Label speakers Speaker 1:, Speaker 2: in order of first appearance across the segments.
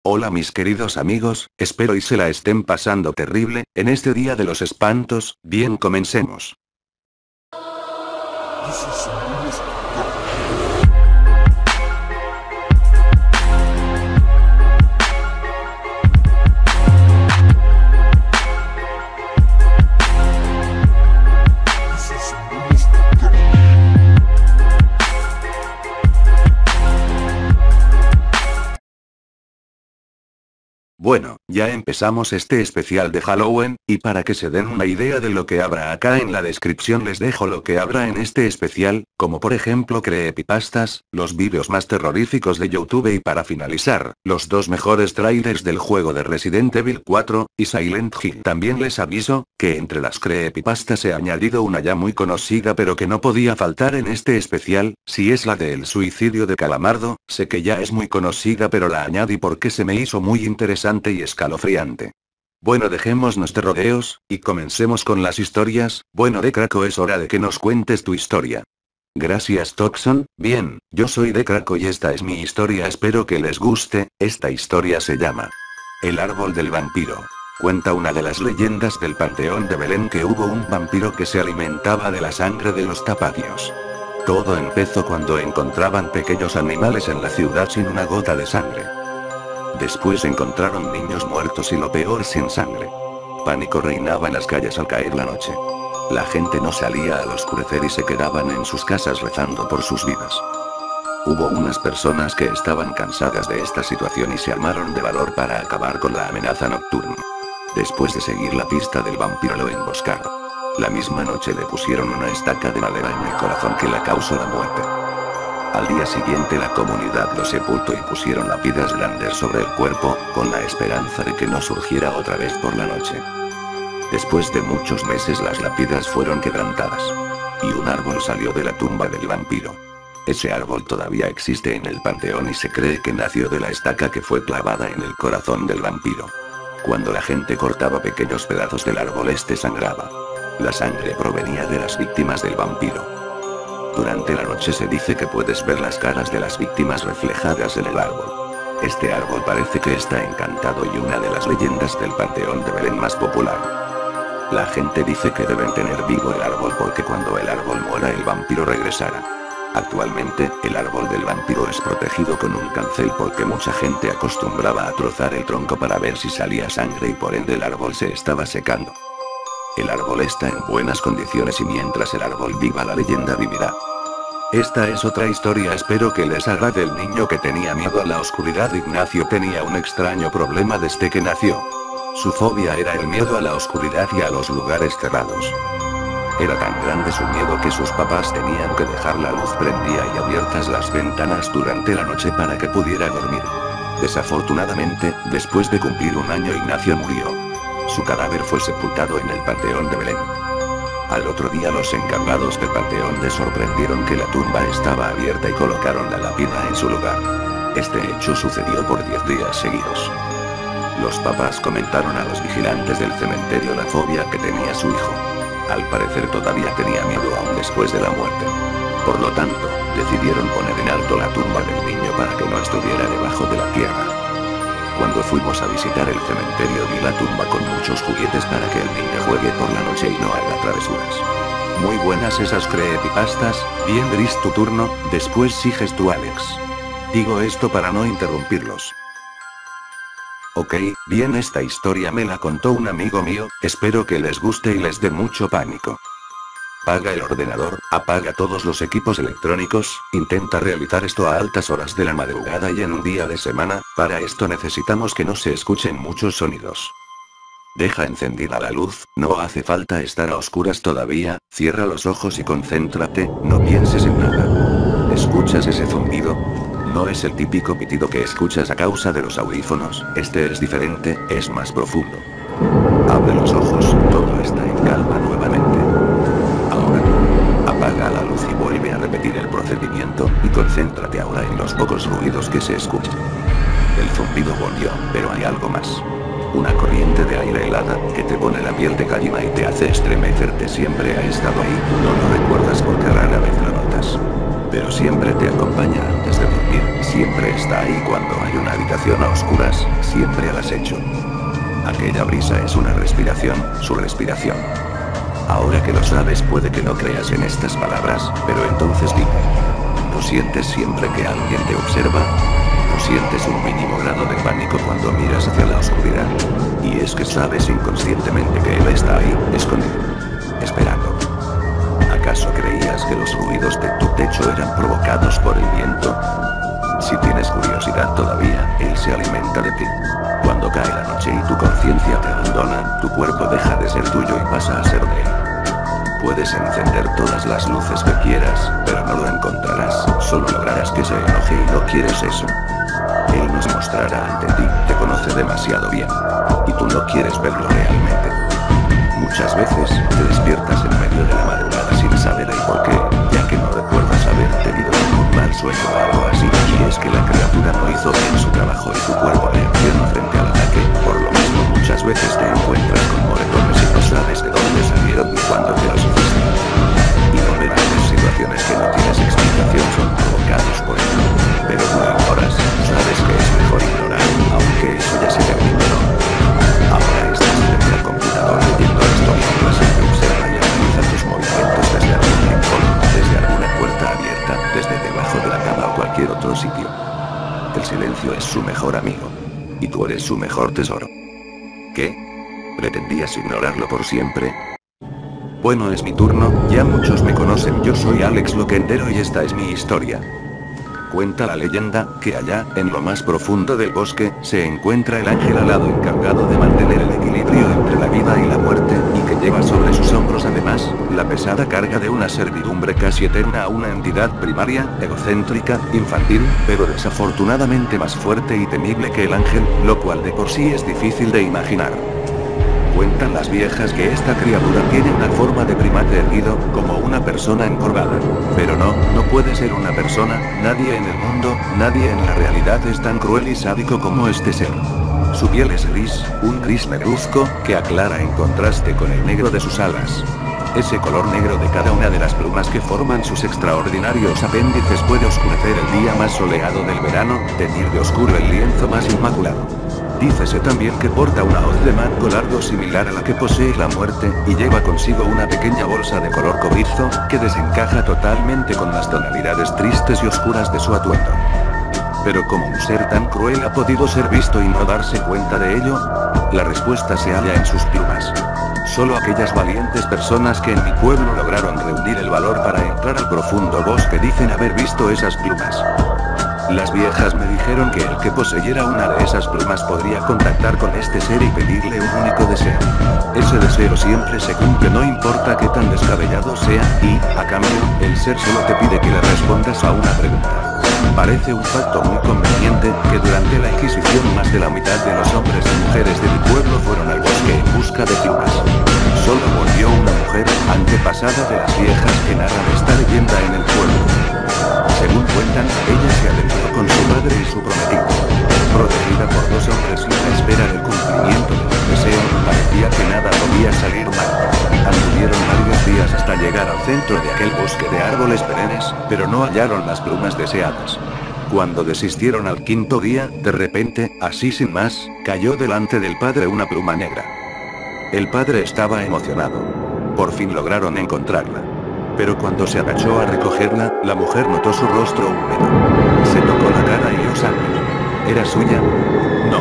Speaker 1: Hola mis queridos amigos, espero y se la estén pasando terrible, en este día de los espantos. Bien, comencemos. Bueno, ya empezamos este especial de Halloween, y para que se den una idea de lo que habrá acá en la descripción les dejo lo que habrá en este especial, como por ejemplo creepypastas, los vídeos más terroríficos de YouTube y para finalizar, los dos mejores trailers del juego de Resident Evil 4, y Silent Hill. También les aviso, que entre las creepypastas he añadido una ya muy conocida pero que no podía faltar en este especial, si es la del suicidio de Calamardo, sé que ya es muy conocida pero la añadí porque se me hizo muy interesante y escalofriante. Bueno, dejémonos de rodeos, y comencemos con las historias. Bueno, Decraco, es hora de que nos cuentes tu historia. Gracias, Toxon. Bien, yo soy Decraco y esta es mi historia, espero que les guste. Esta historia se llama El árbol del vampiro. Cuenta una de las leyendas del panteón de Belén que hubo un vampiro que se alimentaba de la sangre de los tapacios. Todo empezó cuando encontraban pequeños animales en la ciudad sin una gota de sangre. Después encontraron niños muertos y lo peor, sin sangre. Pánico reinaba en las calles al caer la noche. La gente no salía al oscurecer y se quedaban en sus casas rezando por sus vidas. Hubo unas personas que estaban cansadas de esta situación y se armaron de valor para acabar con la amenaza nocturna. Después de seguir la pista del vampiro lo emboscaron. La misma noche le pusieron una estaca de madera en el corazón que le causó la muerte. Al día siguiente la comunidad lo sepultó y pusieron lápidas grandes sobre el cuerpo, con la esperanza de que no surgiera otra vez por la noche. Después de muchos meses las lápidas fueron quebrantadas. Y un árbol salió de la tumba del vampiro. Ese árbol todavía existe en el panteón y se cree que nació de la estaca que fue clavada en el corazón del vampiro. Cuando la gente cortaba pequeños pedazos del árbol, este sangraba. La sangre provenía de las víctimas del vampiro. Durante la noche se dice que puedes ver las caras de las víctimas reflejadas en el árbol. Este árbol parece que está encantado y una de las leyendas del panteón de Belén más popular. La gente dice que deben tener vivo el árbol porque cuando el árbol muera el vampiro regresará. Actualmente, el árbol del vampiro es protegido con un cancel porque mucha gente acostumbraba a trozar el tronco para ver si salía sangre y por ende el árbol se estaba secando. El árbol está en buenas condiciones y mientras el árbol viva la leyenda vivirá. Esta es otra historia, espero que les agrade. El niño que tenía miedo a la oscuridad. Ignacio tenía un extraño problema desde que nació. Su fobia era el miedo a la oscuridad y a los lugares cerrados. Era tan grande su miedo que sus papás tenían que dejar la luz prendida y abiertas las ventanas durante la noche para que pudiera dormir. Desafortunadamente, después de cumplir un año Ignacio murió. Su cadáver fue sepultado en el panteón de Belén. Al otro día los encargados del panteón le sorprendieron que la tumba estaba abierta y colocaron la lápida en su lugar. Este hecho sucedió por 10 días seguidos. Los papás comentaron a los vigilantes del cementerio la fobia que tenía su hijo. Al parecer todavía tenía miedo aún después de la muerte. Por lo tanto, decidieron poner en alto la tumba del niño para que no estuviera debajo de la tierra. Cuando fuimos a visitar el cementerio vi la tumba con muchos juguetes para que el niño juegue por la noche y no haga travesuras. Muy buenas esas creepypastas. Bien, Gris, tu turno, después sigues tú, Alex. Digo esto para no interrumpirlos. Ok, bien, esta historia me la contó un amigo mío, espero que les guste y les dé mucho pánico. Apaga el ordenador, apaga todos los equipos electrónicos, intenta realizar esto a altas horas de la madrugada y en un día de semana. Para esto necesitamos que no se escuchen muchos sonidos. Deja encendida la luz, no hace falta estar a oscuras todavía, cierra los ojos y concéntrate, no pienses en nada. ¿Escuchas ese zumbido? No es el típico pitido que escuchas a causa de los audífonos, este es diferente, es más profundo. Abre los ojos, todo está en calma nuevamente. Ahora, apaga la luz y vuelve a repetir el procedimiento, y concéntrate ahora en los pocos ruidos que se escuchan. El zumbido volvió, pero hay algo más. Una corriente de aire helada, que te pone la piel de gallina y te hace estremecerte siempre ha estado ahí, no lo recuerdas porque rara vez lo notas. Pero siempre te acompaña antes de dormir, siempre está ahí cuando hay una habitación a oscuras, siempre al acecho. Aquella brisa es una respiración, su respiración. Ahora que lo sabes puede que no creas en estas palabras, pero entonces dime. ¿No sientes siempre que alguien te observa? ¿No sientes un mínimo grado de pánico cuando miras hacia la oscuridad? Y es que sabes inconscientemente que él está ahí, escondido. Esperando. ¿Acaso creías que los ruidos de tu techo eran provocados por el viento? Si tienes curiosidad todavía, él se alimenta de ti. Cuando cae la noche y tu conciencia te abandona, tu cuerpo deja de ser tuyo y pasa a ser de él. Puedes encender todas las luces que quieras, pero no lo encontrarás, solo lograrás que se enoje y no quieres eso. Él nos mostrará ante ti, te conoce demasiado bien. Y tú no quieres verlo realmente. Muchas veces, te despiertas en medio de la madrugada sin saber el porqué, ya que no recuerdas haber tenido ningún mal sueño o algo así, y es que la criatura no hizo bien su trabajo y tu cuerpo reacciona frente al ataque, por lo mismo muchas veces te encuentras con moretones y no sabes de dónde salieron ni cuándo te los hiciste. Innumerables situaciones que no tienes explicación son provocados por él. Pero tú lo ignoras, sabes que es mejor ignorar, aunque eso ya se terminó. Ahora estás frente al computador leyendo esto mientras él te observa y analiza tus movimientos desde algún rincón, desde alguna puerta abierta, desde debajo de la cama o cualquier otro sitio. El silencio es su mejor amigo. Y tú eres su mejor tesoro. ¿Qué? ¿Pretendías ignorarlo por siempre? Bueno, es mi turno, ya muchos me conocen, yo soy Alex Loquendero y esta es mi historia. Cuenta la leyenda, que allá, en lo más profundo del bosque, se encuentra el ángel alado encargado de mantener el equilibrio entre la vida y la muerte, y que lleva sobre sus hombros además, la pesada carga de una servidumbre casi eterna a una entidad primaria, egocéntrica, infantil, pero desafortunadamente más fuerte y temible que el ángel, lo cual de por sí es difícil de imaginar. Cuentan las viejas que esta criatura tiene una forma de primate erguido, como una persona encorvada. Pero no puede ser una persona, nadie en el mundo, nadie en la realidad es tan cruel y sádico como este ser. Su piel es gris, un gris negruzco, que aclara en contraste con el negro de sus alas. Ese color negro de cada una de las plumas que forman sus extraordinarios apéndices puede oscurecer el día más soleado del verano, teñir de oscuro el lienzo más inmaculado. Dícese también que porta una hoz de mango largo similar a la que posee la muerte, y lleva consigo una pequeña bolsa de color cobrizo, que desencaja totalmente con las tonalidades tristes y oscuras de su atuendo. Pero ¿cómo un ser tan cruel ha podido ser visto y no darse cuenta de ello? La respuesta se halla en sus plumas. Solo aquellas valientes personas que en mi pueblo lograron reunir el valor para entrar al profundo bosque dicen haber visto esas plumas. Las viejas me dijeron que el que poseyera una de esas plumas podría contactar con este ser y pedirle un único deseo. Ese deseo siempre se cumple no importa qué tan descabellado sea, y, a cambio, el ser solo te pide que le respondas a una pregunta. Parece un pacto muy conveniente, que durante la Inquisición más de la mitad de los hombres y mujeres de mi pueblo fueron al bosque en busca de plumas. Solo volvió una mujer, antepasada de las viejas que narran esta leyenda en el pueblo. Según cuentan, ella se adentró con su padre y su prometido. Protegida por dos hombres y a la espera del cumplimiento del deseo, parecía que nada podía salir mal. Anduvieron varios días hasta llegar al centro de aquel bosque de árboles perennes, pero no hallaron las plumas deseadas. Cuando desistieron al quinto día, de repente, así sin más, cayó delante del padre una pluma negra. El padre estaba emocionado. Por fin lograron encontrarla. Pero cuando se agachó a recogerla, la mujer notó su rostro húmedo. Se tocó la cara y vio sangre. ¿Era suya? No.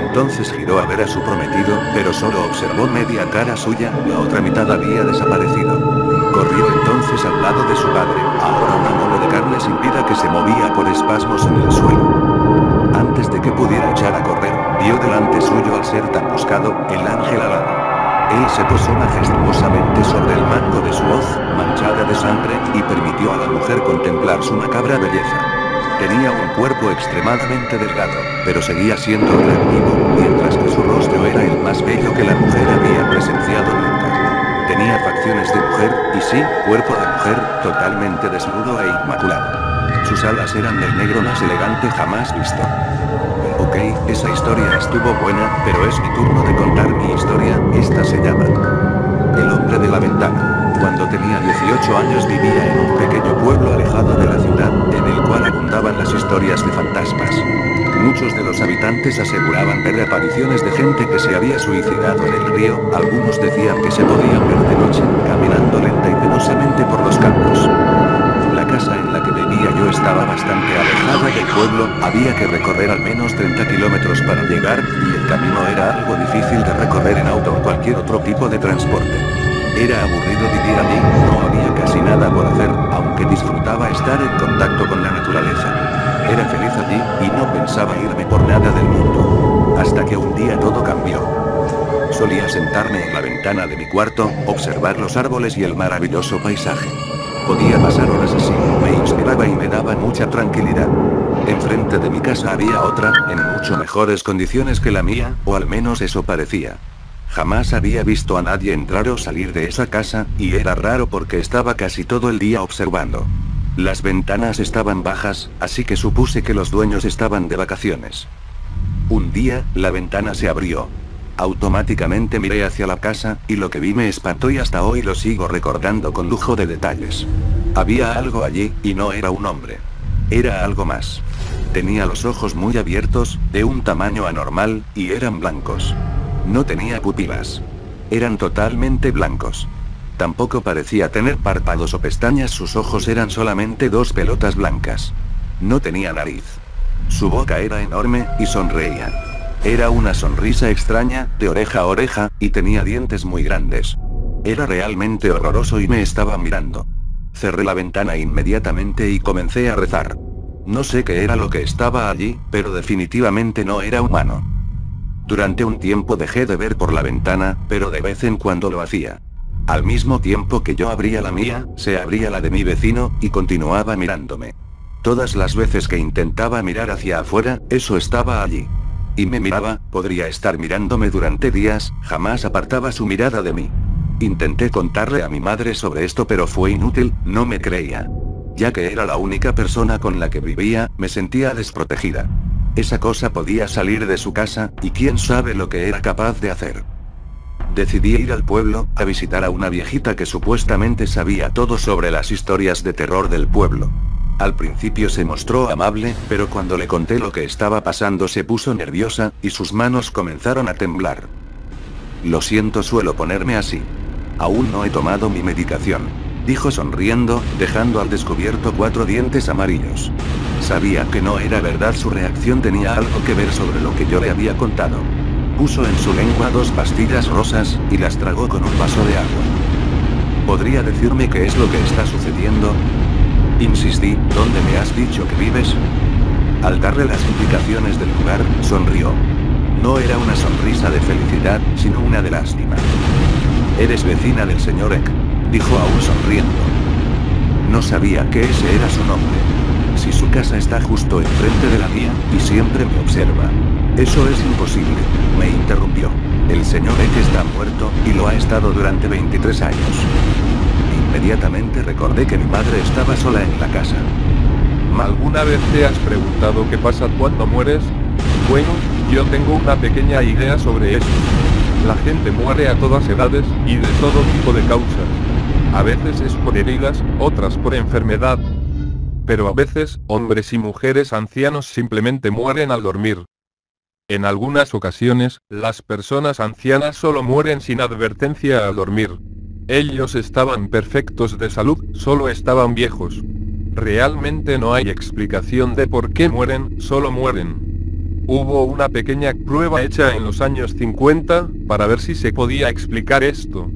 Speaker 1: Entonces giró a ver a su prometido, pero solo observó media cara suya, la otra mitad había desaparecido. Corrió entonces al lado de su padre, ahora una mole de carne sin vida que se movía por espasmos en el suelo. Antes de que pudiera echar a correr, vio delante suyo al ser tan buscado, el ángel alado. Él se posó majestuosamente sobre el mango de su hoz, manchada de sangre, y permitió a la mujer contemplar su macabra belleza. Tenía un cuerpo extremadamente delgado, pero seguía siendo atractivo, mientras que su rostro era el más bello que la mujer había presenciado nunca. Tenía facciones de mujer, y sí, cuerpo de mujer, totalmente desnudo e inmaculado. Sus alas eran del negro más elegante jamás visto. Ok, esa historia estuvo buena, pero es mi turno de contar mi historia. Esta se llama El hombre de la ventana. Cuando tenía 18 años vivía en un pequeño pueblo alejado de la ciudad, en el cual abundaban las historias de fantasmas. Muchos de los habitantes aseguraban ver apariciones de gente que se había suicidado en el río, algunos decían que se podían ver de noche, caminando lenta y penosamente por los campos. La casa en la que vivía yo estaba bastante alejada del pueblo, había que recorrer al menos 30 kilómetros para llegar, y el camino era algo difícil de recorrer en auto o cualquier otro tipo de transporte. Era aburrido vivir allí, no había casi nada por hacer, aunque disfrutaba estar en contacto con la naturaleza. Era feliz allí, y no pensaba irme por nada del mundo. Hasta que un día todo cambió. Solía sentarme en la ventana de mi cuarto, observar los árboles y el maravilloso paisaje. Podía pasar horas así, me inspiraba y me daba mucha tranquilidad. Enfrente de mi casa había otra, en mucho mejores condiciones que la mía, o al menos eso parecía. Jamás había visto a nadie entrar o salir de esa casa, y era raro porque estaba casi todo el día observando. Las ventanas estaban bajas, así que supuse que los dueños estaban de vacaciones. Un día, la ventana se abrió. Automáticamente miré hacia la casa, y lo que vi me espantó y hasta hoy lo sigo recordando con lujo de detalles. Había algo allí, y no era un hombre. Era algo más. Tenía los ojos muy abiertos, de un tamaño anormal, y eran blancos. No tenía pupilas. Eran totalmente blancos. Tampoco parecía tener párpados o pestañas, sus ojos eran solamente dos pelotas blancas. No tenía nariz. Su boca era enorme, y sonreía. Era una sonrisa extraña, de oreja a oreja, y tenía dientes muy grandes. Era realmente horroroso y me estaba mirando. Cerré la ventana inmediatamente y comencé a rezar. No sé qué era lo que estaba allí, pero definitivamente no era humano. Durante un tiempo dejé de ver por la ventana, pero de vez en cuando lo hacía. Al mismo tiempo que yo abría la mía, se abría la de mi vecino, y continuaba mirándome. Todas las veces que intentaba mirar hacia afuera, eso estaba allí. Y me miraba, podría estar mirándome durante días, jamás apartaba su mirada de mí. Intenté contarle a mi madre sobre esto pero fue inútil, no me creía. Ya que era la única persona con la que vivía, me sentía desprotegida. Esa cosa podía salir de su casa, y quién sabe lo que era capaz de hacer. Decidí ir al pueblo, a visitar a una viejita que supuestamente sabía todo sobre las historias de terror del pueblo. Al principio se mostró amable, pero cuando le conté lo que estaba pasando se puso nerviosa, y sus manos comenzaron a temblar. Lo siento, suelo ponerme así. Aún no he tomado mi medicación, dijo sonriendo, dejando al descubierto 4 dientes amarillos. Sabía que no era verdad, su reacción tenía algo que ver sobre lo que yo le había contado. Puso en su lengua 2 pastillas rosas, y las tragó con un vaso de agua. ¿Podría decirme qué es lo que está sucediendo? Insistí, ¿dónde me has dicho que vives? Al darle las indicaciones del lugar, sonrió. No era una sonrisa de felicidad, sino una de lástima. Eres vecina del señor Eck, dijo aún sonriendo. No sabía que ese era su nombre. Si su casa está justo enfrente de la mía, y siempre me observa. Eso es imposible, me interrumpió. El señor Eck está muerto, y lo ha estado durante 23 años. Inmediatamente recordé que mi madre estaba sola en la casa.
Speaker 2: ¿Alguna vez te has preguntado qué pasa cuando mueres? Bueno, yo tengo una pequeña idea sobre eso. La gente muere a todas edades, y de todo tipo de causas. A veces es por heridas, otras por enfermedad. Pero a veces, hombres y mujeres ancianos simplemente mueren al dormir. En algunas ocasiones, las personas ancianas solo mueren sin advertencia al dormir. Ellos estaban perfectos de salud, solo estaban viejos. Realmente no hay explicación de por qué mueren, solo mueren. Hubo una pequeña prueba hecha en los años 50, para ver si se podía explicar esto.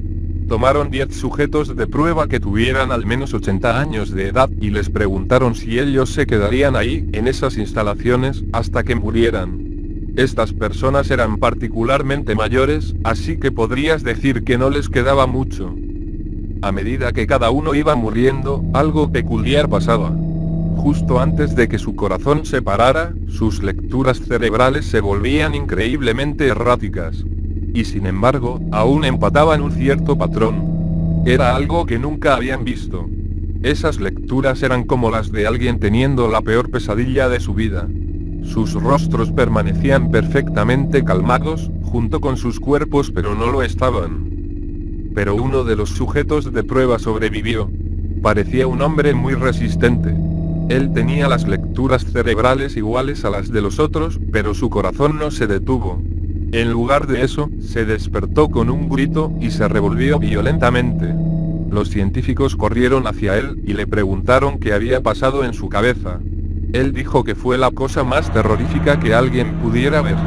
Speaker 2: Tomaron 10 sujetos de prueba que tuvieran al menos 80 años de edad, y les preguntaron si ellos se quedarían ahí, en esas instalaciones, hasta que murieran. Estas personas eran particularmente mayores, así que podrías decir que no les quedaba mucho. A medida que cada uno iba muriendo, algo peculiar pasaba. Justo antes de que su corazón se parara, sus lecturas cerebrales se volvían increíblemente erráticas. Y sin embargo, aún empataban un cierto patrón. Era algo que nunca habían visto. Esas lecturas eran como las de alguien teniendo la peor pesadilla de su vida. Sus rostros permanecían perfectamente calmados, junto con sus cuerpos, pero no lo estaban. Pero uno de los sujetos de prueba sobrevivió. Parecía un hombre muy resistente. Él tenía las lecturas cerebrales iguales a las de los otros, pero su corazón no se detuvo. En lugar de eso, se despertó con un grito y se revolvió violentamente. Los científicos corrieron hacia él y le preguntaron qué había pasado en su cabeza. Él dijo que fue la cosa más terrorífica que alguien pudiera ver.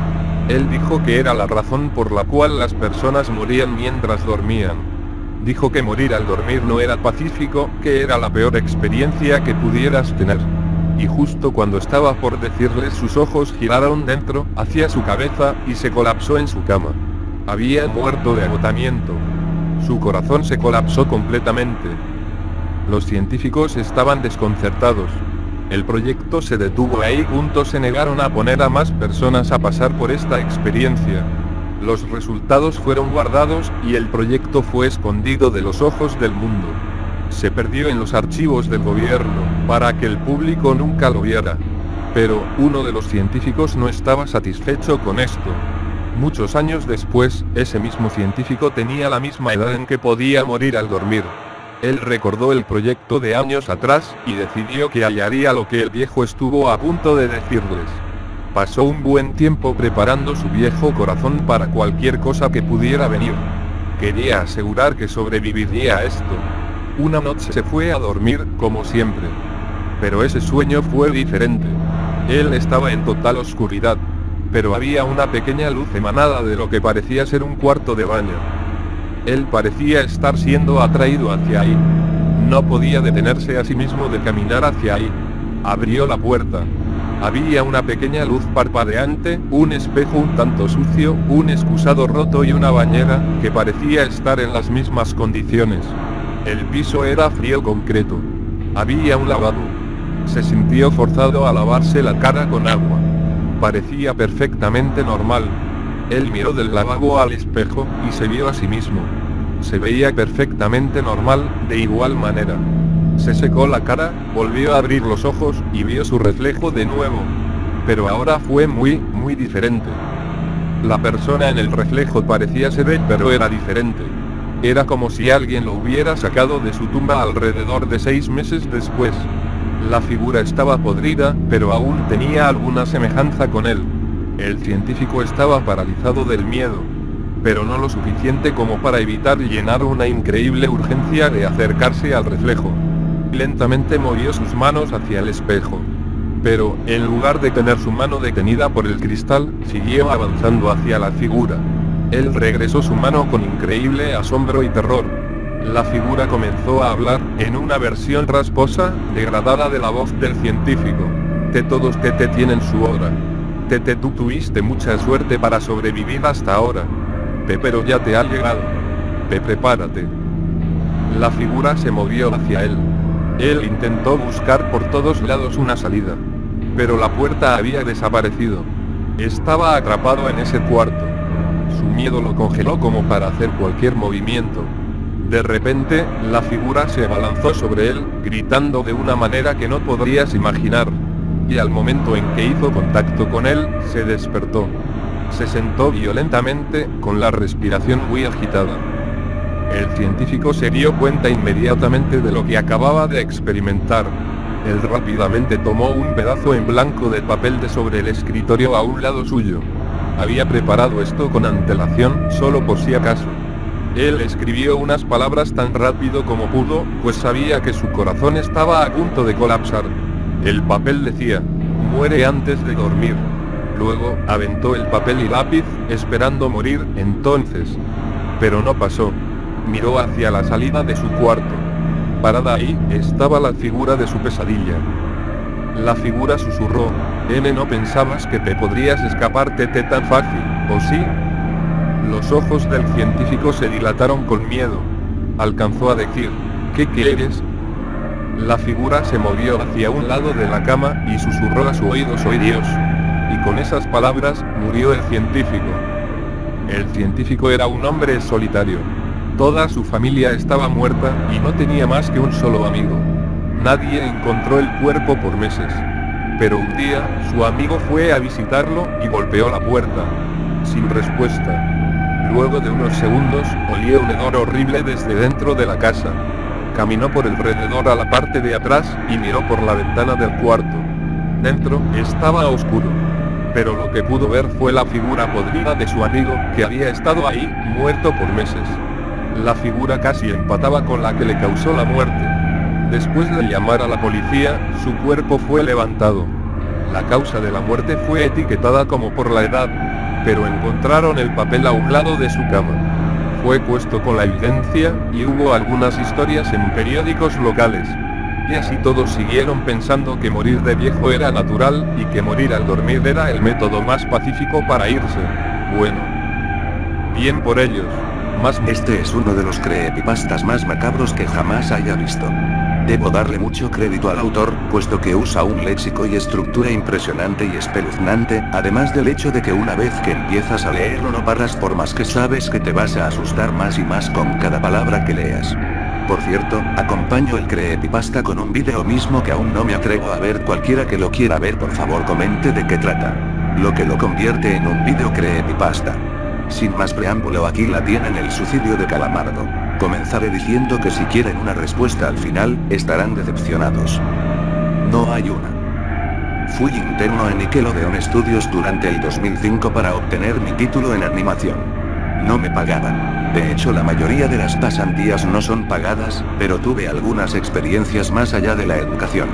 Speaker 2: Él dijo que era la razón por la cual las personas morían mientras dormían. Dijo que morir al dormir no era pacífico, que era la peor experiencia que pudieras tener. Y justo cuando estaba por decirles, sus ojos giraron dentro, hacia su cabeza, y se colapsó en su cama. Había muerto de agotamiento. Su corazón se colapsó completamente. Los científicos estaban desconcertados. El proyecto se detuvo ahí. Se negaron a poner a más personas a pasar por esta experiencia. Los resultados fueron guardados, y el proyecto fue escondido de los ojos del mundo. Se perdió en los archivos del gobierno, para que el público nunca lo viera. Pero, uno de los científicos no estaba satisfecho con esto. Muchos años después, ese mismo científico tenía la misma edad en que podía morir al dormir. Él recordó el proyecto de años atrás, y decidió que hallaría lo que el viejo estuvo a punto de decirles. Pasó un buen tiempo preparando su viejo corazón para cualquier cosa que pudiera venir. Quería asegurar que sobreviviría a esto. Una noche se fue a dormir, como siempre. Pero ese sueño fue diferente. Él estaba en total oscuridad. Pero había una pequeña luz emanada de lo que parecía ser un cuarto de baño. Él parecía estar siendo atraído hacia ahí. No podía detenerse a sí mismo de caminar hacia ahí. Abrió la puerta. Había una pequeña luz parpadeante, un espejo un tanto sucio, un excusado roto y una bañera, que parecía estar en las mismas condiciones. El piso era frío concreto. Había un lavabo. Se sintió forzado a lavarse la cara con agua. Parecía perfectamente normal. Él miró del lavabo al espejo, y se vio a sí mismo. Se veía perfectamente normal, de igual manera. Se secó la cara, volvió a abrir los ojos, y vio su reflejo de nuevo. Pero ahora fue muy diferente. La persona en el reflejo parecía ser él, pero era diferente. Era como si alguien lo hubiera sacado de su tumba alrededor de 6 meses después. La figura estaba podrida, pero aún tenía alguna semejanza con él. El científico estaba paralizado del miedo. Pero no lo suficiente como para evitar llenar una increíble urgencia de acercarse al reflejo. Lentamente movió sus manos hacia el espejo. Pero, en lugar de tener su mano detenida por el cristal, siguió avanzando hacia la figura. Él regresó su mano con increíble asombro y terror. La figura comenzó a hablar, en una versión rasposa, degradada de la voz del científico. Todos tienen su hora. Tú tuviste mucha suerte para sobrevivir hasta ahora. Pero ya te ha llegado. Prepárate. La figura se movió hacia él. Él intentó buscar por todos lados una salida. Pero la puerta había desaparecido. Estaba atrapado en ese cuarto. Su miedo lo congeló como para hacer cualquier movimiento. De repente, la figura se abalanzó sobre él, gritando de una manera que no podrías imaginar. Y al momento en que hizo contacto con él, se despertó. Se sentó violentamente, con la respiración muy agitada. El científico se dio cuenta inmediatamente de lo que acababa de experimentar. Él rápidamente tomó un pedazo en blanco de papel de sobre el escritorio a un lado suyo. Había preparado esto con antelación, solo por si acaso. Él escribió unas palabras tan rápido como pudo, pues sabía que su corazón estaba a punto de colapsar. El papel decía: muere antes de dormir. Luego, aventó el papel y lápiz, esperando morir, entonces. Pero no pasó. Miró hacia la salida de su cuarto. Parada ahí, estaba la figura de su pesadilla. La figura susurró: ¿no pensabas que te podrías escaparte tan fácil, o sí? Los ojos del científico se dilataron con miedo. Alcanzó a decir: ¿qué quieres? La figura se movió hacia un lado de la cama, y susurró a su oído: soy Dios. Y con esas palabras, murió el científico. El científico era un hombre solitario. Toda su familia estaba muerta, y no tenía más que un solo amigo. Nadie encontró el cuerpo por meses. Pero un día, su amigo fue a visitarlo y golpeó la puerta. Sin respuesta. Luego de unos segundos, olió un hedor horrible desde dentro de la casa. Caminó por alrededor a la parte de atrás y miró por la ventana del cuarto. Dentro, estaba oscuro. Pero lo que pudo ver fue la figura podrida de su amigo, que había estado ahí, muerto por meses. La figura casi empataba con la que le causó la muerte. Después de llamar a la policía, su cuerpo fue levantado. La causa de la muerte fue etiquetada como por la edad, pero encontraron el papel a un lado de su cama. Fue puesto con la evidencia, y hubo algunas historias en periódicos locales. Y así todos siguieron pensando que morir de viejo era natural, y que morir al dormir era el método más pacífico para irse. Bueno. Bien por ellos.
Speaker 1: Este es uno de los creepypastas más macabros que jamás haya visto. Debo darle mucho crédito al autor, puesto que usa un léxico y estructura impresionante y espeluznante, además del hecho de que una vez que empiezas a leerlo no paras por más que sabes que te vas a asustar más y más con cada palabra que leas. Por cierto, acompaño el creepypasta con un vídeo mismo que aún no me atrevo a ver. Cualquiera que lo quiera ver, por favor comente de qué trata. Lo que lo convierte en un vídeo creepypasta. Sin más preámbulo, aquí la tienen: el suicidio de Calamardo. Comenzaré diciendo que si quieren una respuesta al final, estarán decepcionados. No hay una. Fui interno en Nickelodeon Studios durante el 2005 para obtener mi título en animación. No me pagaban. De hecho, la mayoría de las pasantías no son pagadas, pero tuve algunas experiencias más allá de la educación.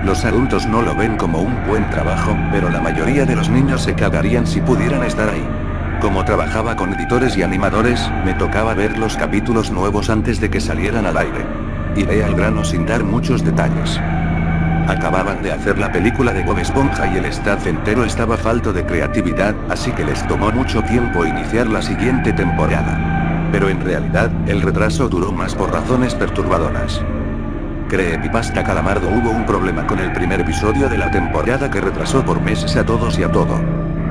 Speaker 1: Los adultos no lo ven como un buen trabajo, pero la mayoría de los niños se cagarían si pudieran estar ahí. Como trabajaba con editores y animadores, me tocaba ver los capítulos nuevos antes de que salieran al aire. Iré al grano sin dar muchos detalles. Acababan de hacer la película de Bob Esponja y el staff entero estaba falto de creatividad, así que les tomó mucho tiempo iniciar la siguiente temporada. Pero en realidad, el retraso duró más por razones perturbadoras. Creepypasta Calamardo: hubo un problema con el primer episodio de la temporada que retrasó por meses a todos y a todo.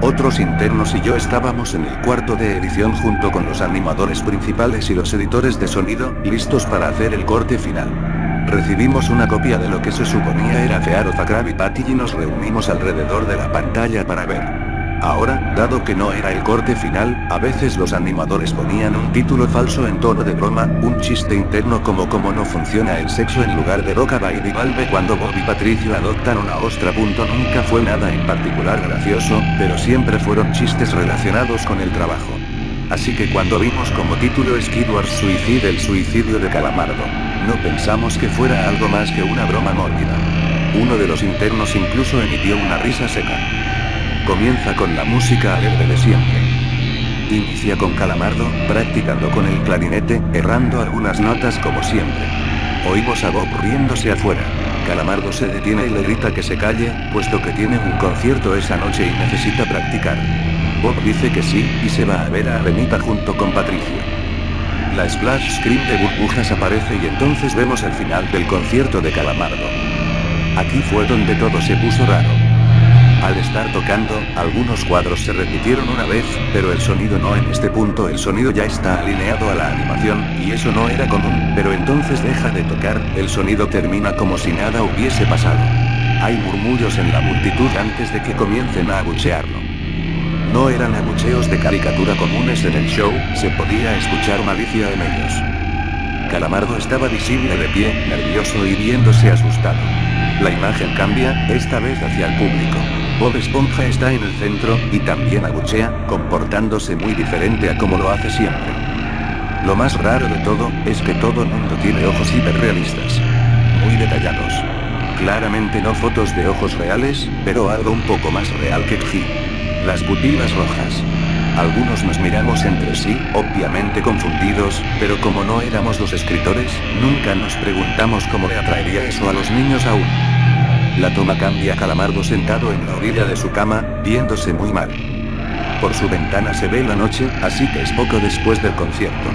Speaker 1: Otros internos y yo estábamos en el cuarto de edición junto con los animadores principales y los editores de sonido, listos para hacer el corte final. Recibimos una copia de lo que se suponía era Fear of a Krabby Patty y nos reunimos alrededor de la pantalla para ver. Ahora, dado que no era el corte final, a veces los animadores ponían un título falso en tono de broma, un chiste interno como "cómo no funciona el sexo" en lugar de "Roca Baby Valve cuando Bob y Patricio adoptan una ostra". Nunca fue nada en particular gracioso, pero siempre fueron chistes relacionados con el trabajo. Así que cuando vimos como título Skidward Suicide, el suicidio de Calamardo, no pensamos que fuera algo más que una broma mórbida. Uno de los internos incluso emitió una risa seca. Comienza con la música alegre de siempre. Inicia con Calamardo, practicando con el clarinete, errando algunas notas como siempre. Oímos a Bob riéndose afuera. Calamardo se detiene y le grita que se calle, puesto que tiene un concierto esa noche y necesita practicar. Bob dice que sí, y se va a ver a Arenita junto con Patricio. La splash screen de burbujas aparece y entonces vemos el final del concierto de Calamardo. Aquí fue donde todo se puso raro. Al estar tocando, algunos cuadros se repitieron una vez, pero el sonido no. En este punto el sonido ya está alineado a la animación, y eso no era común, pero entonces deja de tocar, el sonido termina como si nada hubiese pasado. Hay murmullos en la multitud antes de que comiencen a abuchearlo. No eran abucheos de caricatura comunes en el show, se podía escuchar malicia en ellos. Calamardo estaba visible de pie, nervioso y viéndose asustado. La imagen cambia, esta vez hacia el público. Bob Esponja está en el centro, y también abuchea, comportándose muy diferente a como lo hace siempre. Lo más raro de todo, es que todo el mundo tiene ojos hiperrealistas. Muy detallados. Claramente no fotos de ojos reales, pero algo un poco más real que G. Las pupilas rojas. Algunos nos miramos entre sí, obviamente confundidos, pero como no éramos los escritores, nunca nos preguntamos cómo le atraería eso a los niños aún. La toma cambia a Calamardo sentado en la orilla de su cama, viéndose muy mal. Por su ventana se ve la noche, así que es poco después del concierto.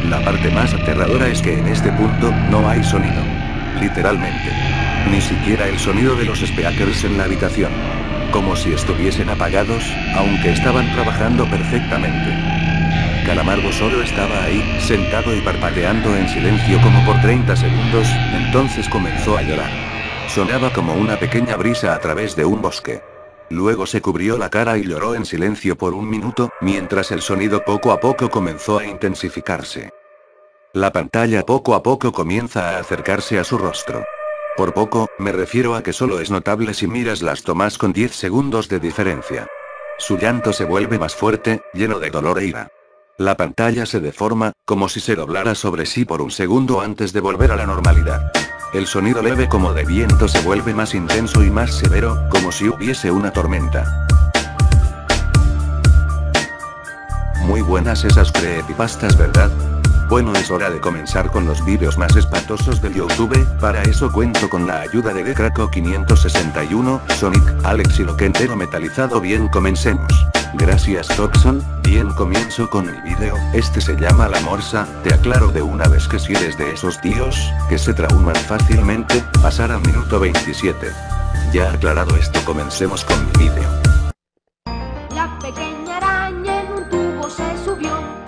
Speaker 1: La parte más aterradora es que en este punto, no hay sonido. Literalmente. Ni siquiera el sonido de los speakers en la habitación. Como si estuviesen apagados, aunque estaban trabajando perfectamente. Calamardo solo estaba ahí, sentado y parpadeando en silencio como por 30 segundos, entonces comenzó a llorar. Sonaba como una pequeña brisa a través de un bosque. Luego se cubrió la cara y lloró en silencio por un minuto, mientras el sonido poco a poco comenzó a intensificarse. La pantalla poco a poco comienza a acercarse a su rostro. Por poco, me refiero a que solo es notable si miras las tomas con 10 segundos de diferencia. Su llanto se vuelve más fuerte, lleno de dolor e ira. La pantalla se deforma, como si se doblara sobre sí por un segundo antes de volver a la normalidad. El sonido leve como de viento se vuelve más intenso y más severo, como si hubiese una tormenta. Muy buenas esas creepypastas, ¿verdad? Bueno, es hora de comenzar con los vídeos más espantosos de YouTube. Para eso cuento con la ayuda de Decraco561, Sonic, Alex y Loquentero Metalizado. Bien, comencemos. Gracias Toxon. Bien, comienzo con mi vídeo. Este se llama La Morsa. Te aclaro de una vez que si eres de esos tíos que se trauman fácilmente, pasar al minuto 27. Ya aclarado esto, comencemos con mi vídeo.
Speaker 3: La pequeña araña en un tubo se subió.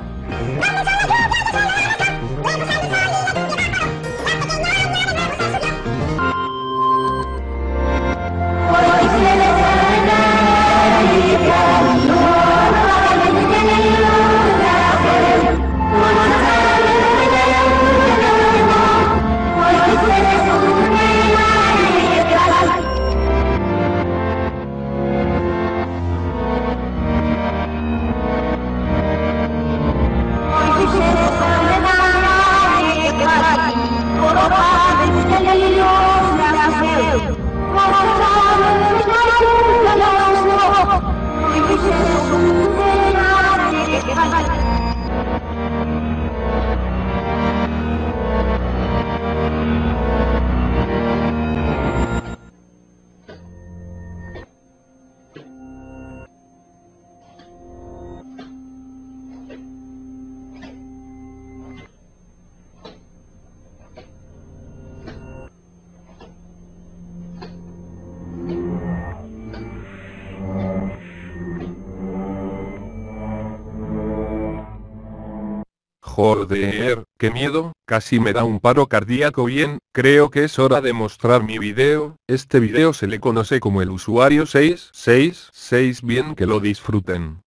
Speaker 2: Joder, qué miedo, casi me da un paro cardíaco. Bien, creo que es hora de mostrar mi video. Este video se le conoce como el usuario 666. Bien, que lo disfruten.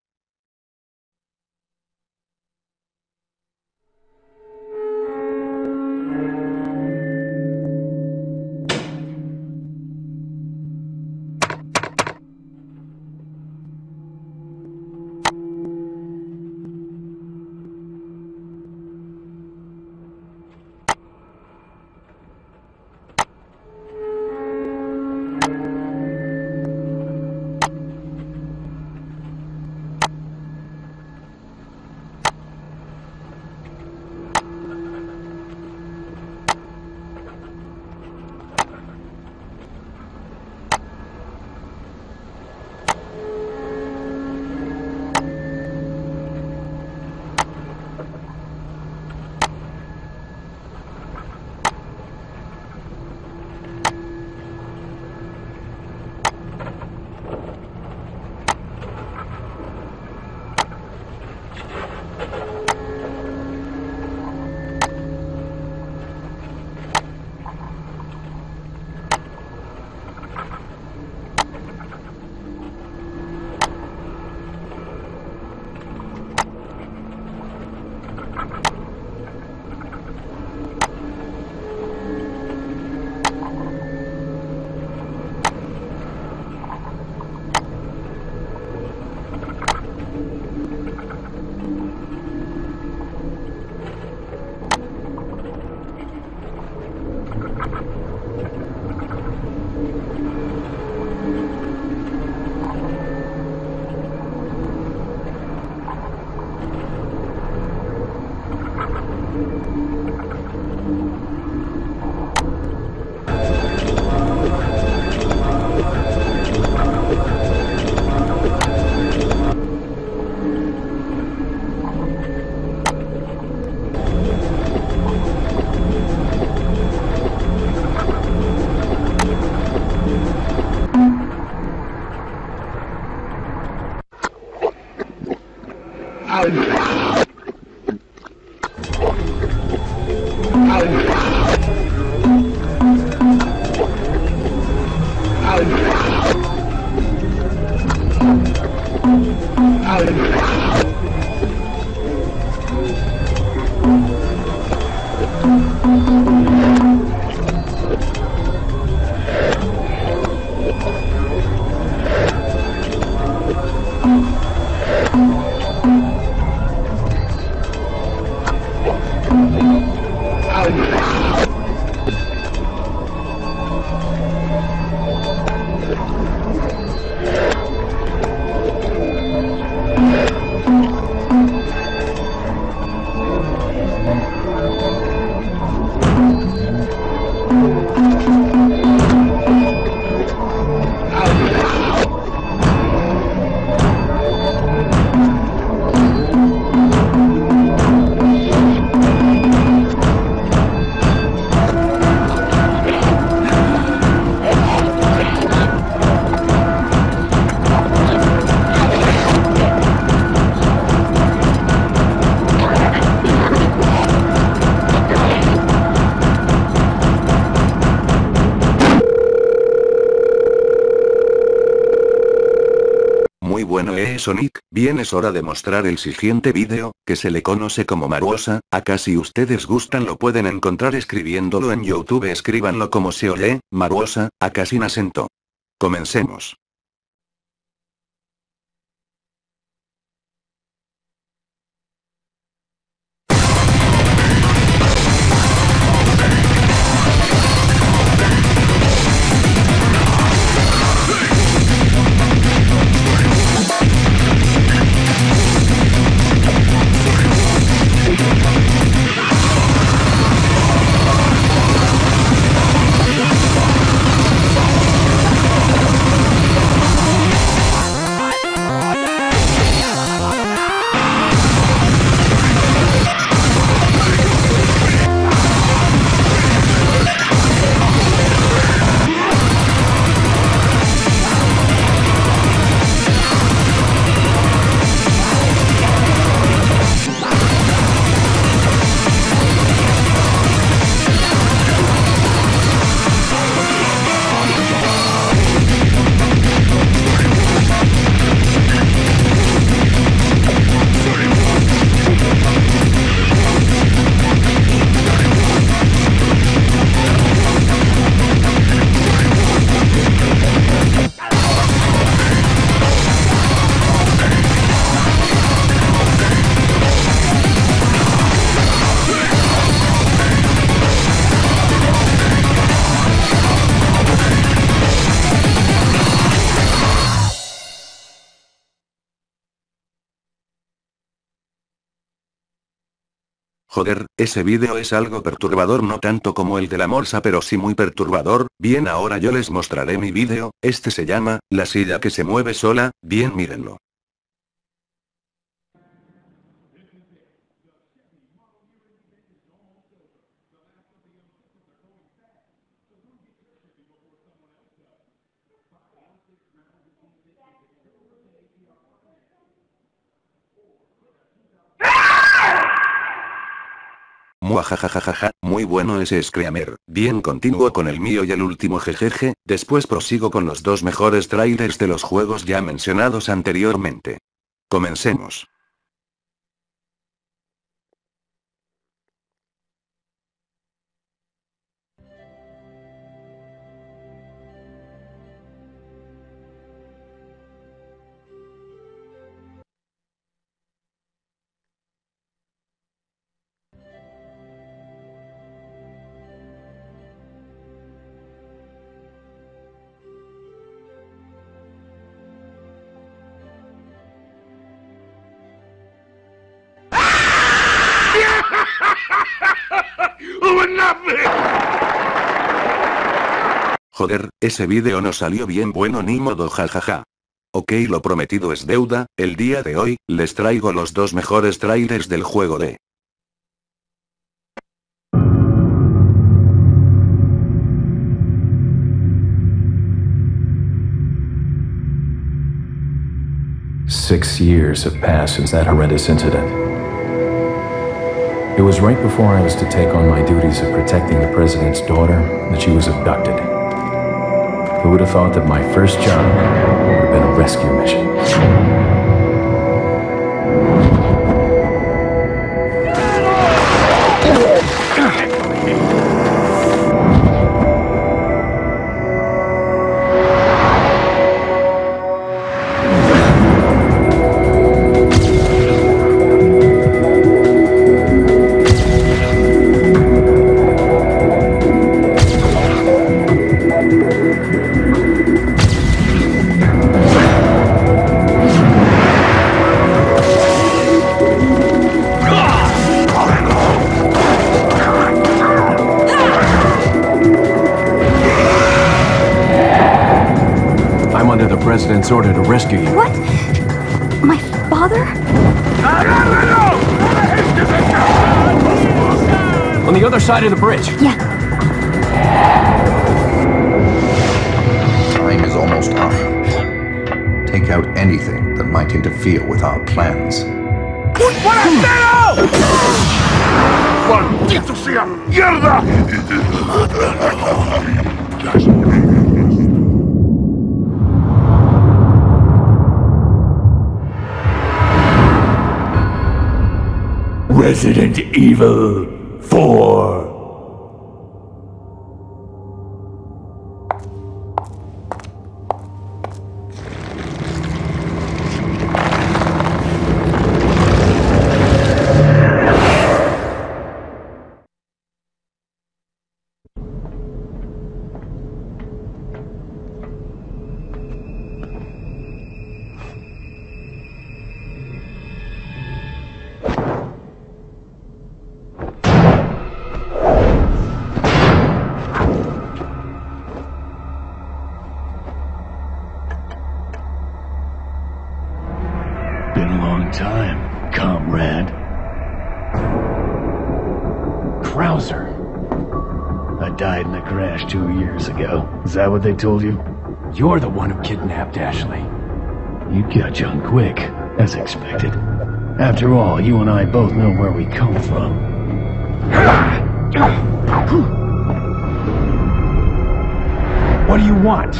Speaker 1: Muy bueno, Sonic. Bien, es hora de mostrar el siguiente vídeo, que se le conoce como Maruosa. Acá si ustedes gustan lo pueden encontrar escribiéndolo en YouTube, escríbanlo como se oye, Maruosa, acá sin acento. Comencemos. Joder, ese vídeo es algo perturbador, no tanto como el de la morsa, pero sí muy perturbador. Bien, ahora yo les mostraré mi vídeo. Este se llama, la silla que se mueve sola. Bien, mírenlo. Muajajajaja, muy bueno ese screamer. Bien, continúo con el mío y el último jejeje, después prosigo con los dos mejores trailers de los juegos ya mencionados anteriormente. Comencemos. Joder, ese vídeo no salió bien, bueno, ni modo, jajaja. Ok, lo prometido es deuda. El día de hoy, les traigo los dos mejores trailers del juego de...
Speaker 4: Six years have passed since that horrendous incident. It was right before I was to take on my duties of protecting the president's daughter that she was abducted. Who would have thought that my first job would have been a rescue mission? president's order to rescue you.
Speaker 5: What? My father?
Speaker 4: On the other side of the bridge.
Speaker 5: Yeah.
Speaker 6: Time is almost up. Take out anything that might interfere with our plans.
Speaker 7: ¡Maldito sea! ¡Mierda!
Speaker 8: Resident Evil 4. Been a long time, comrade. Krauser. I died in a crash 2 years ago. Is that what they told you?
Speaker 4: You're the one who kidnapped Ashley.
Speaker 8: You catch on quick, as expected. After all, you and I both know where we come from.
Speaker 4: What do you want?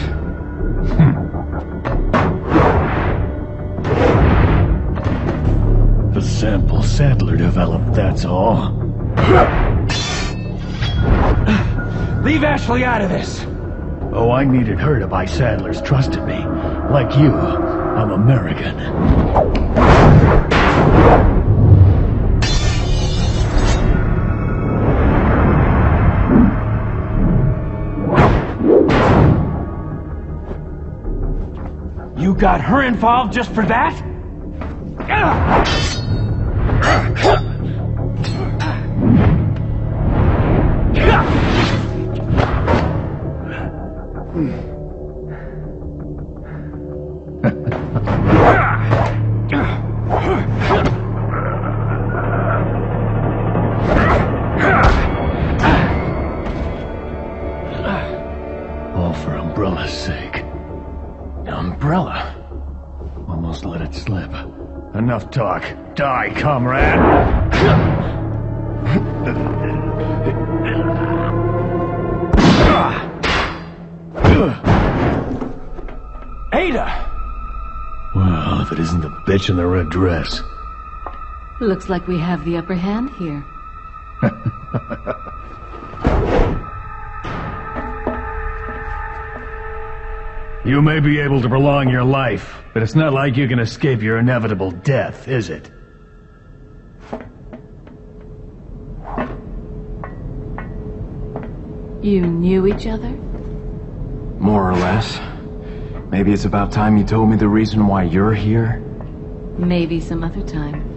Speaker 8: The sample Sadler developed, that's all.
Speaker 4: Leave Ashley out of this!
Speaker 8: Oh, I needed her to buy Sadler's trust in me. Like you, I'm American.
Speaker 4: You got her involved just for that?
Speaker 8: All for Umbrella's sake.
Speaker 4: Umbrella?
Speaker 8: Almost let it slip. Enough talk. Die, comrade!
Speaker 4: Ada!
Speaker 8: Well, if it isn't the bitch in the red dress.
Speaker 9: Looks like we have the upper hand here.
Speaker 8: You may be able to prolong your life, but it's not like you can escape your inevitable death, is it?
Speaker 9: You knew each other?
Speaker 10: More or less. Maybe it's about time you told me the reason why you're here.
Speaker 9: Maybe some other time.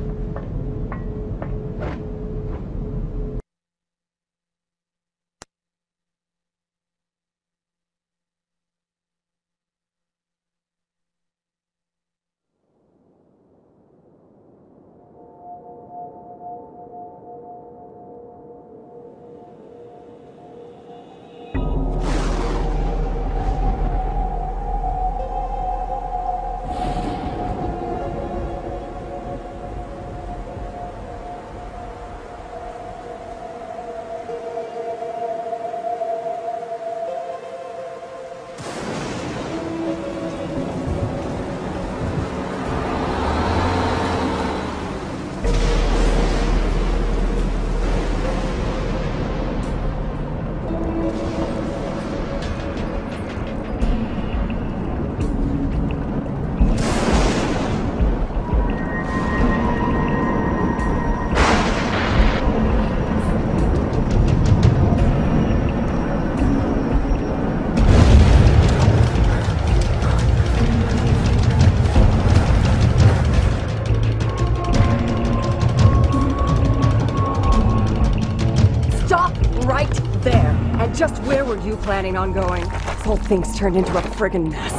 Speaker 11: Just where were you planning on going? This whole thing's turned into a friggin' mess.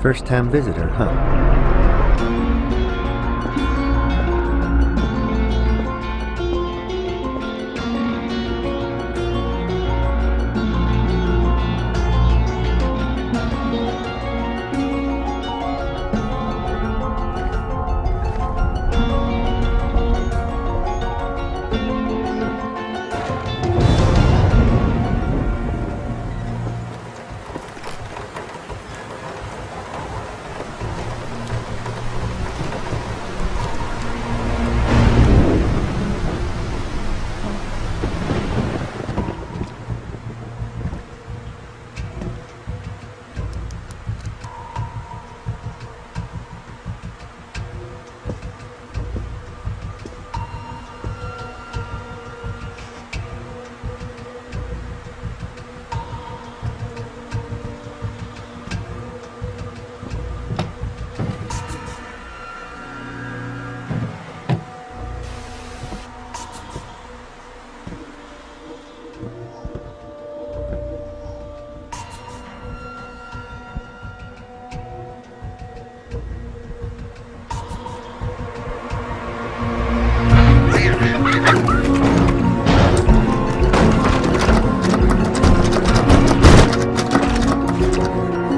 Speaker 7: First-time visitor, huh?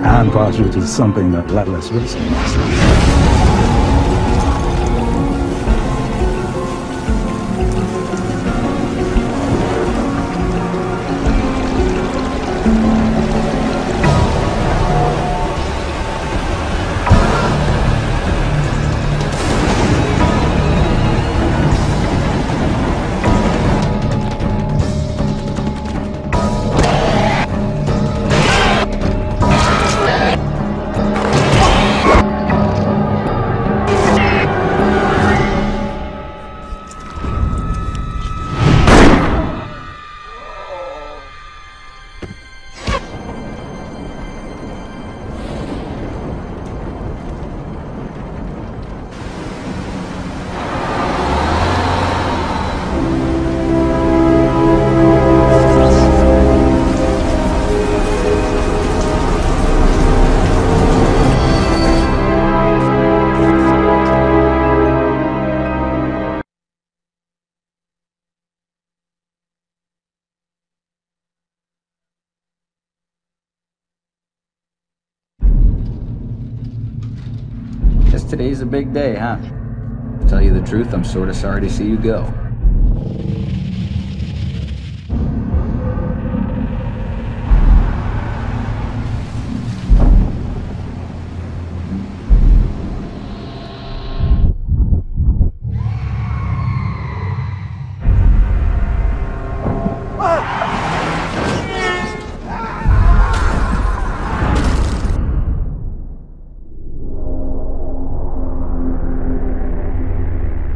Speaker 11: Hand partridge is something a lot less risky.
Speaker 12: Guess today's a big day, huh? To tell you the truth, I'm sort of sorry to see you go.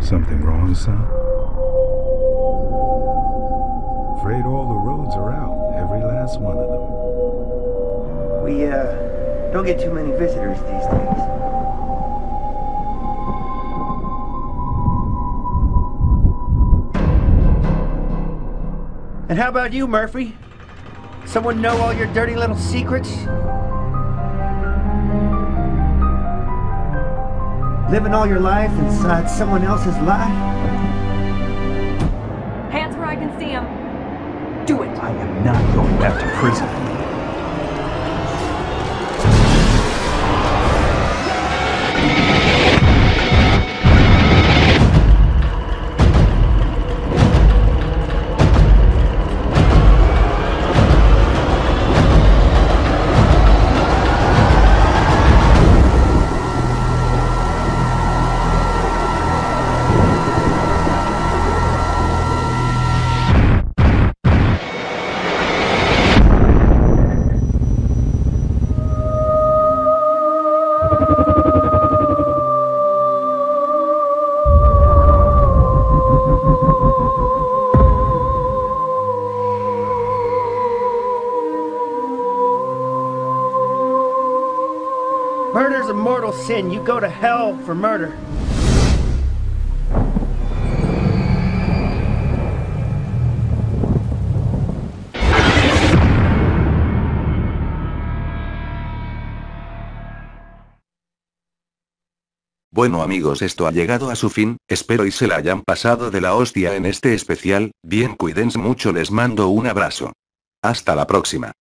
Speaker 11: Something wrong, son? Afraid all the roads are out, every last one of them.
Speaker 7: We, don't get too many visitors these days. And how about you, Murphy? Someone know all your dirty little secrets? Living all your life inside someone else's life?
Speaker 13: Hands where I can see him.
Speaker 7: Do it!
Speaker 11: I am not going back to prison.
Speaker 7: Murder's a mortal sin. You go to hell for murder.
Speaker 1: Bueno amigos, esto ha llegado a su fin, espero y se la hayan pasado de la hostia en este especial, bien cuídense mucho, les mando un abrazo. Hasta la próxima.